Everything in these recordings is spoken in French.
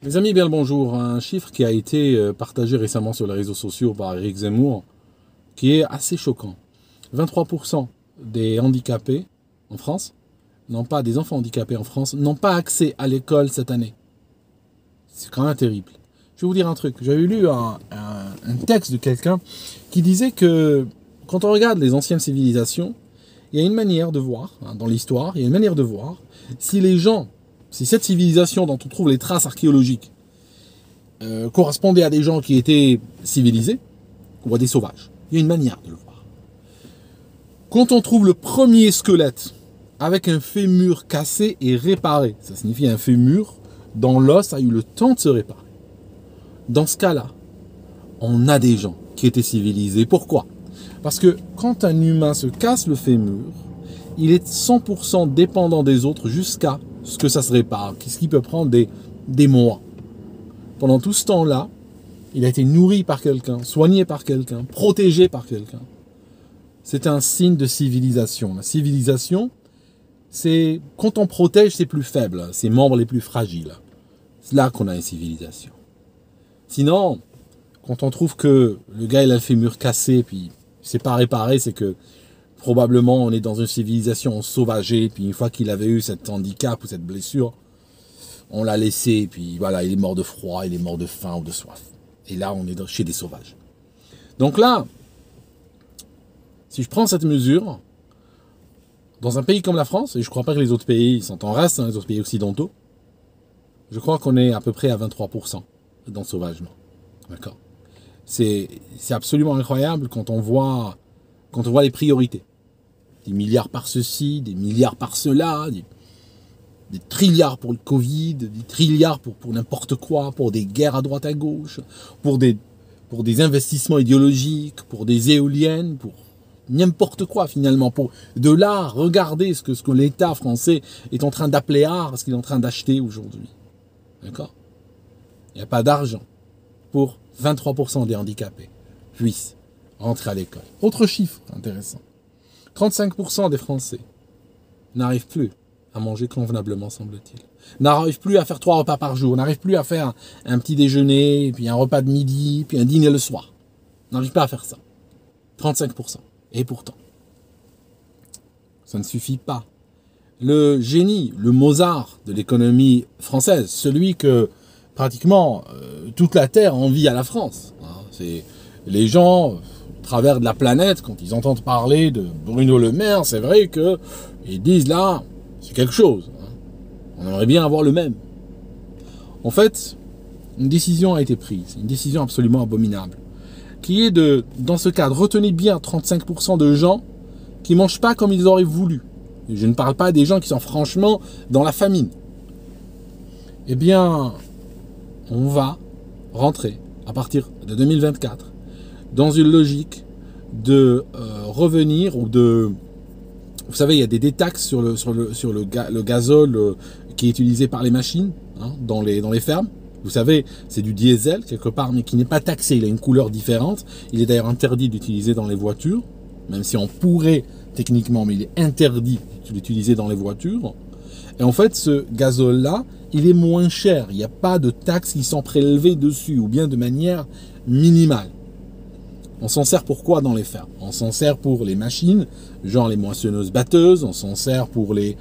Mes amis, bien le bonjour. Un chiffre qui a été partagé récemment sur les réseaux sociaux par Eric Zemmour, qui est assez choquant. 23% des handicapés en France, des enfants handicapés en France, n'ont pas accès à l'école cette année. C'est quand même terrible. Je vais vous dire un truc. J'avais lu un texte de quelqu'un qui disait que quand on regarde les anciennes civilisations, il y a une manière de voir, dans l'histoire, il y a une manière de voir si cette civilisation dont on trouve les traces archéologiques correspondait à des gens qui étaient civilisés ou à des sauvages. Il y a une manière de le voir. Quand on trouve le premier squelette avec un fémur cassé et réparé, ça signifie un fémur dont l'os a eu le temps de se réparer. Dans ce cas-là, on a des gens qui étaient civilisés. Pourquoi ? Parce que quand un humain se casse le fémur, il est 100% dépendant des autres jusqu'à ce que ça se répare, ce qui peut prendre des mois. Pendant tout ce temps-là, il a été nourri par quelqu'un, soigné par quelqu'un, protégé par quelqu'un. C'est un signe de civilisation. La civilisation, c'est quand on protège ses plus faibles, ses membres les plus fragiles. C'est là qu'on a une civilisation. Sinon, quand on trouve que le gars il a le fémur cassé, puis c'est pas réparé, c'est que probablement on est dans une civilisation sauvagée, puis une fois qu'il avait eu cet handicap ou cette blessure, on l'a laissé, puis voilà, il est mort de froid, il est mort de faim ou de soif. Et là, on est chez des sauvages. Donc là, si je prends cette mesure, dans un pays comme la France, et je ne crois pas que les autres pays sont en reste, les autres pays occidentaux, je crois qu'on est à peu près à 23% d'ensauvagement. D'accord ? C'est absolument incroyable quand on voit les priorités. Des milliards par ceci, des milliards par cela, des trilliards pour le Covid, des trilliards pour n'importe quoi, pour des guerres à droite à gauche, pour des investissements idéologiques, pour des éoliennes, pour n'importe quoi finalement. Pour de l'art, regardez ce que l'État français est en train d'appeler art, ce qu'il est en train d'acheter aujourd'hui. D'accord ? Il n'y a pas d'argent pour 23% des handicapés puissent rentrer à l'école. Autre chiffre intéressant. 35% des Français n'arrivent plus à manger convenablement, semble-t-il. N'arrivent plus à faire 3 repas par jour, n'arrivent plus à faire un petit déjeuner, puis un repas de midi, puis un dîner le soir. N'arrivent pas à faire ça. 35%. Et pourtant, ça ne suffit pas. Le génie, le Mozart de l'économie française, celui que pratiquement toute la Terre envie à la France. C'est les gens, au travers de la planète, quand ils entendent parler de Bruno Le Maire, c'est vrai qu'ils disent là, c'est quelque chose. On aimerait bien avoir le même. En fait, une décision a été prise, une décision absolument abominable, qui est dans ce cadre, retenez bien 35% de gens qui ne mangent pas comme ils auraient voulu. Et je ne parle pas des gens qui sont franchement dans la famine. Eh bien, on va rentrer à partir de 2024 dans une logique de revenir ou de... Vous savez, il y a des détaxes sur le gazole qui est utilisé par les machines dans les fermes. Vous savez, c'est du diesel quelque part, mais qui n'est pas taxé. Il a une couleur différente. Il est d'ailleurs interdit d'utiliser dans les voitures, même si on pourrait techniquement, mais il est interdit d'utiliser dans les voitures. Et en fait, ce gazole-là, il est moins cher. Il n'y a pas de taxes qui sont prélevées dessus, ou bien de manière minimale. On s'en sert pour quoi dans les fermes ? On s'en sert pour les machines, genre les moissonneuses-batteuses, on s'en sert pour les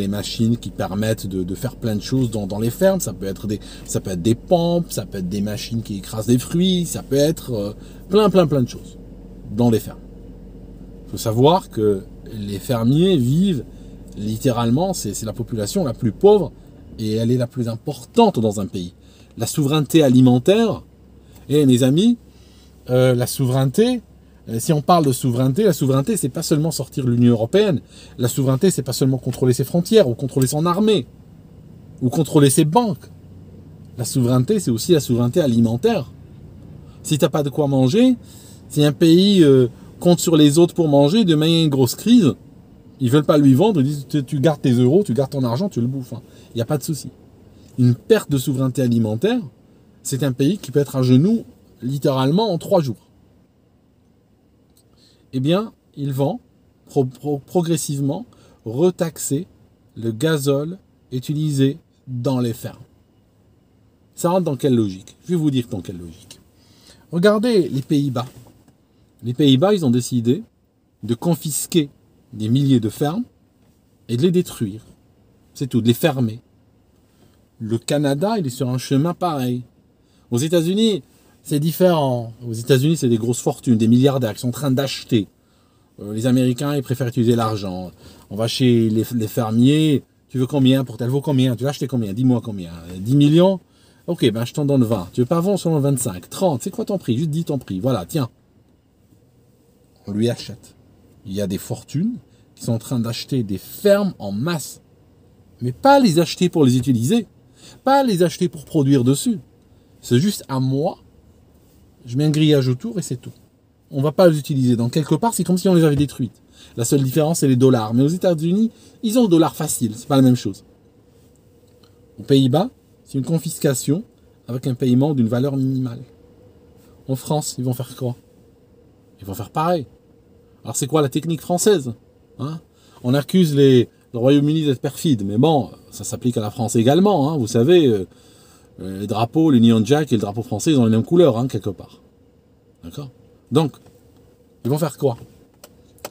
machines qui permettent de faire plein de choses dans les fermes. Ça peut être des pompes, ça peut être des machines qui écrasent des fruits, ça peut être plein de choses dans les fermes. Il faut savoir que les fermiers vivent littéralement, c'est la population la plus pauvre et elle est la plus importante dans un pays. La souveraineté alimentaire, mes amis, la souveraineté, si on parle de souveraineté, la souveraineté, c'est pas seulement sortir de l'Union européenne. La souveraineté, c'est pas seulement contrôler ses frontières, ou contrôler son armée, ou contrôler ses banques. La souveraineté, c'est aussi la souveraineté alimentaire. Si t'as pas de quoi manger, si un pays compte sur les autres pour manger, demain il y a une grosse crise, ils veulent pas lui vendre, ils disent tu gardes tes euros, tu gardes ton argent, tu le bouffes. Il n'y a pas de souci. Une perte de souveraineté alimentaire, c'est un pays qui peut être à genoux littéralement en 3 jours. Eh bien, ils vont progressivement retaxer le gazole utilisé dans les fermes. Ça rentre dans quelle logique? Je vais vous dire dans quelle logique. Regardez les Pays-Bas. Les Pays-Bas, ils ont décidé de confisquer des milliers de fermes et de les détruire. C'est tout, de les fermer. Le Canada, il est sur un chemin pareil. Aux États-Unis, c'est différent. Aux États-Unis, c'est des grosses fortunes, des milliardaires qui sont en train d'acheter. Les Américains, ils préfèrent utiliser l'argent. On va chez les fermiers. Tu veux combien pour tel? Vaut combien? Tu veux acheter combien? Dis-moi combien. 10 millions? Ok, ben je t'en donne 20. Tu veux pas vendre selon 25, 30? C'est quoi ton prix? Juste dis ton prix. Voilà, tiens. On lui achète. Il y a des fortunes qui sont en train d'acheter des fermes en masse. Mais pas les acheter pour les utiliser. Pas les acheter pour produire dessus. C'est juste à moi. Je mets un grillage autour et c'est tout. On ne va pas les utiliser. Donc quelque part, c'est comme si on les avait détruites. La seule différence, c'est les dollars. Mais aux États-Unis, ils ont le dollar facile. C'est pas la même chose. Aux Pays-Bas, c'est une confiscation avec un paiement d'une valeur minimale. En France, ils vont faire quoi? Ils vont faire pareil. Alors c'est quoi la technique française, hein? On accuse le Royaume-Uni d'être perfide. Mais bon, ça s'applique à la France également. Hein. Vous savez, les drapeaux, l'Union Jack et le drapeau français, ils ont les mêmes couleurs, hein, quelque part. D'accord? Donc, ils vont faire quoi?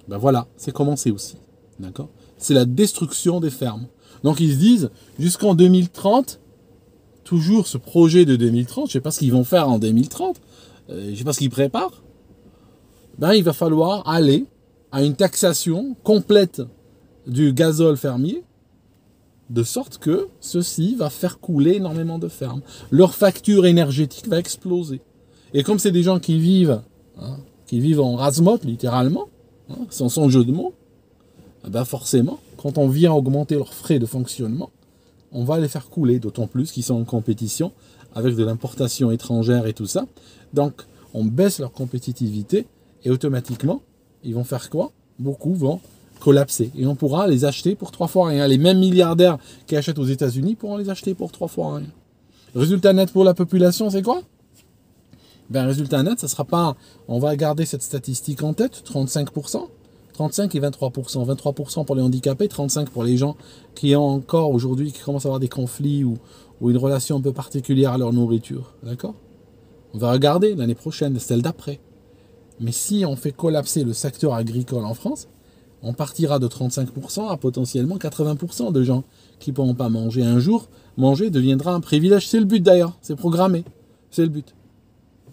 Ben voilà, c'est commencé aussi. D'accord? C'est la destruction des fermes. Donc ils se disent, jusqu'en 2030, toujours ce projet de 2030, je ne sais pas ce qu'ils vont faire en 2030, je ne sais pas ce qu'ils préparent, ben il va falloir aller à une taxation complète du gazole fermier, de sorte que ceci va faire couler énormément de fermes. Leur facture énergétique va exploser. Et comme c'est des gens qui vivent en rase-motte, littéralement, sans son jeu de mots, ben forcément, quand on vient augmenter leurs frais de fonctionnement, on va les faire couler, d'autant plus qu'ils sont en compétition avec de l'importation étrangère et tout ça. Donc, on baisse leur compétitivité et automatiquement, ils vont faire quoi? Beaucoup vont collapser. Et on pourra les acheter pour 3 fois rien. Les mêmes milliardaires qui achètent aux États-Unis pourront les acheter pour 3 fois rien. Résultat net pour la population, c'est quoi? Ben, résultat net, ça sera pas... On va garder cette statistique en tête, 35%. 35 et 23%. 23% pour les handicapés, 35% pour les gens qui ont encore aujourd'hui, qui commencent à avoir des conflits ou une relation un peu particulière à leur nourriture. D'accord? On va regarder l'année prochaine, celle d'après. Mais si on fait collapser le secteur agricole en France, on partira de 35% à potentiellement 80% de gens qui ne pourront pas manger. Un jour, manger deviendra un privilège. C'est le but d'ailleurs, c'est programmé. C'est le but.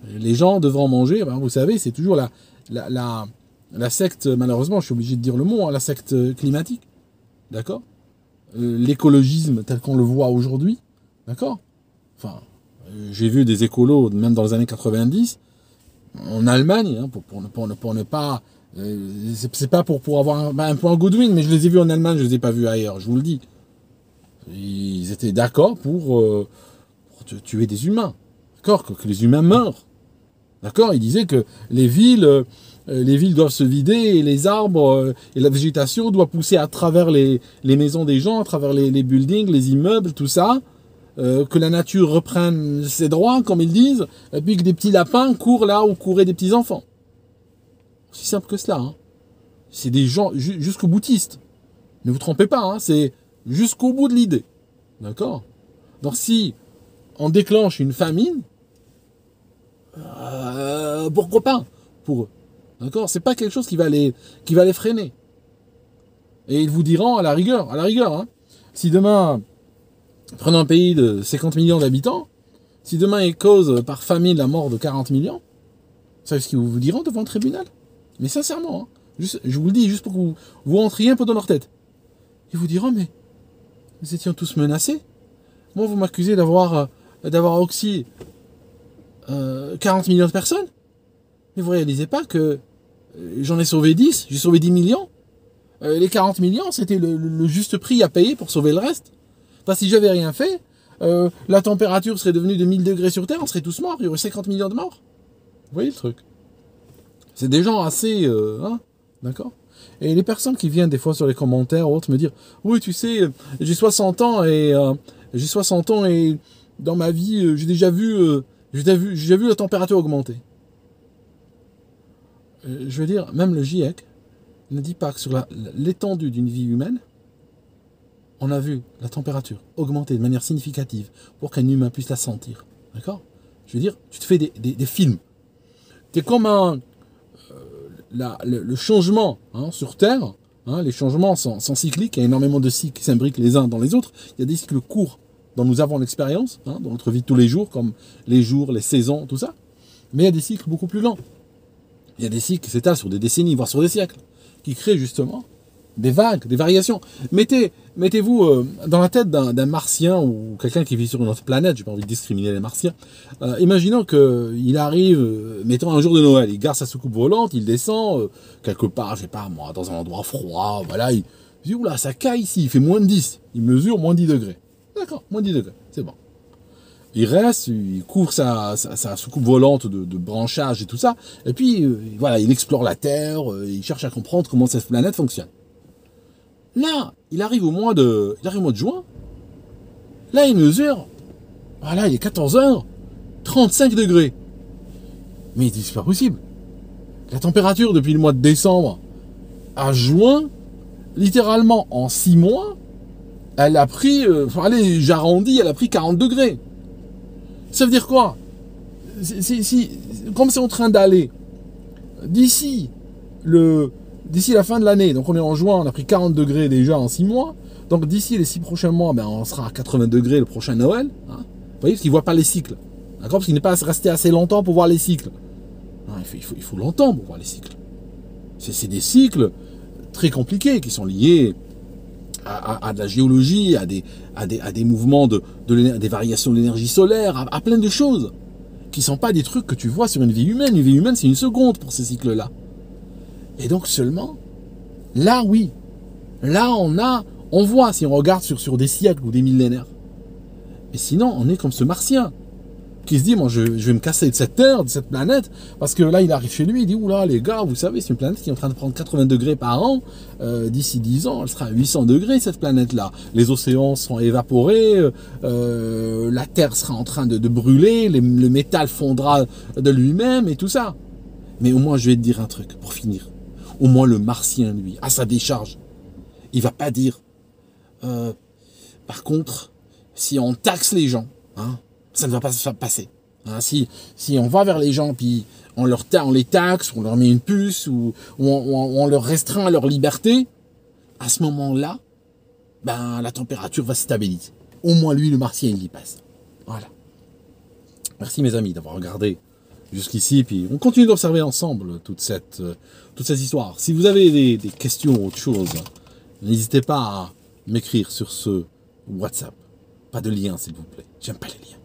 Les gens devront manger, ben vous savez, c'est toujours la secte, malheureusement, je suis obligé de dire le mot, hein, la secte climatique. D'accord? L'écologisme tel qu'on le voit aujourd'hui. D'accord? Enfin, j'ai vu des écolos, même dans les années 90, en Allemagne, hein, pour ne pas... c'est pas pour avoir un point Goodwin, mais je les ai vus en Allemagne, je les ai pas vus ailleurs, je vous le dis. Ils étaient d'accord pour tuer des humains. D'accord? Que les humains meurent. D'accord? Ils disaient que les villes doivent se vider et les arbres et la végétation doivent pousser à travers les maisons des gens, à travers les buildings, les immeubles, tout ça. Que la nature reprenne ses droits, comme ils disent, et puis que des petits lapins courent là où couraient des petits enfants. Aussi simple que cela. Hein. C'est des gens jusqu'au boutiste. Ne vous trompez pas, hein, c'est jusqu'au bout de l'idée. D'accord? Donc si on déclenche une famine, pourquoi pas pour eux? D'accord? C'est pas quelque chose qui va les freiner. Et ils vous diront à la rigueur, hein, si demain, prenons un pays de 50 millions d'habitants, si demain ils causent par famine la mort de 40 millions, vous savez ce qu'ils vous diront devant le tribunal? Mais sincèrement, hein, je vous le dis juste pour que vous rentriez un peu dans leur tête. Ils vous diront, mais nous étions tous menacés. Moi, vous m'accusez d'avoir oxy 40 millions de personnes. Mais vous réalisez pas que j'en ai sauvé 10, j'ai sauvé 10 millions. Les 40 millions, c'était le juste prix à payer pour sauver le reste. Enfin, si j'avais rien fait, la température serait devenue de 1000 degrés sur Terre, on serait tous morts, il y aurait 50 millions de morts. Vous voyez le truc? C'est des gens assez... d'accord? Et les personnes qui viennent des fois sur les commentaires ou autres me dire « Oui, tu sais, j'ai 60 ans et dans ma vie, j'ai déjà vu la température augmenter. » Je veux dire, même le GIEC ne dit pas que sur l'étendue d'une vie humaine, on a vu la température augmenter de manière significative pour qu'un humain puisse la sentir. D'accord? Je veux dire, tu te fais des films. Tu es comme le changement sur Terre. Les changements sont cycliques. Il y a énormément de cycles qui s'imbriquent les uns dans les autres. Il y a des cycles courts dont nous avons l'expérience, dans notre vie de tous les jours, comme les jours, les saisons, tout ça. Mais il y a des cycles beaucoup plus lents. Il y a des cycles qui s'étalent sur des décennies, voire sur des siècles, qui créent justement des vagues, des variations. Mettez-vous dans la tête d'un martien ou quelqu'un qui vit sur une autre planète, j'ai pas envie de discriminer les martiens. Imaginons qu'il arrive, mettons un jour de Noël, il garde sa soucoupe volante, il descend quelque part, je sais pas moi, dans un endroit froid, voilà, il dit oula, ça caille ici, il fait moins de 10, il mesure moins 10 degrés. D'accord, moins 10 degrés, c'est bon. Il reste, il couvre sa soucoupe volante de branchage et tout ça, et puis voilà, il explore la Terre, il cherche à comprendre comment cette planète fonctionne. Là, il arrive au mois de juin. Là, il mesure. Voilà, il est 14h, 35 degrés. Mais il dit, c'est pas possible. La température depuis le mois de décembre à juin, littéralement en 6 mois, elle a pris, allez, j'arrondis, elle a pris 40 degrés. Ça veut dire quoi? Comme c'est en train d'aller, d'ici la fin de l'année, donc on est en juin, on a pris 40 degrés déjà en 6 mois, donc d'ici les 6 prochains mois, on sera à 80 degrés le prochain Noël. Vous voyez, parce qu'il ne voit pas les cycles. D'accord? Parce qu'il n'est pas resté assez longtemps pour voir les cycles. Non, il faut longtemps pour voir les cycles. C'est des cycles très compliqués qui sont liés à de la géologie, à des mouvements des variations de l'énergie solaire, à plein de choses qui ne sont pas des trucs que tu vois sur une vie humaine. Une vie humaine, c'est une seconde pour ces cycles-là. Et donc seulement, là oui, là on voit si on regarde sur des siècles ou des millénaires. Mais sinon, on est comme ce martien qui se dit, moi je vais me casser de cette terre, de cette planète, parce que là il arrive chez lui, il dit, oula les gars, vous savez, c'est une planète qui est en train de prendre 80 degrés par an, d'ici 10 ans, elle sera à 800 degrés cette planète-là. Les océans seront évaporés, la terre sera en train de brûler, le métal fondra de lui-même et tout ça. Mais au moins je vais te dire un truc, pour finir. Au moins le martien, lui, à sa décharge, il va pas dire, par contre, si on taxe les gens, ça ne va pas se passer. Si on va vers les gens, puis on les taxe, on leur met une puce, ou on leur restreint leur liberté, à ce moment-là, la température va se stabiliser. Au moins lui, le martien, il y passe. Voilà. Merci mes amis d'avoir regardé jusqu'ici, puis on continue d'observer ensemble toute cette histoire. Si vous avez des questions ou autre chose, n'hésitez pas à m'écrire sur ce WhatsApp. Pas de lien, s'il vous plaît. J'aime pas les liens.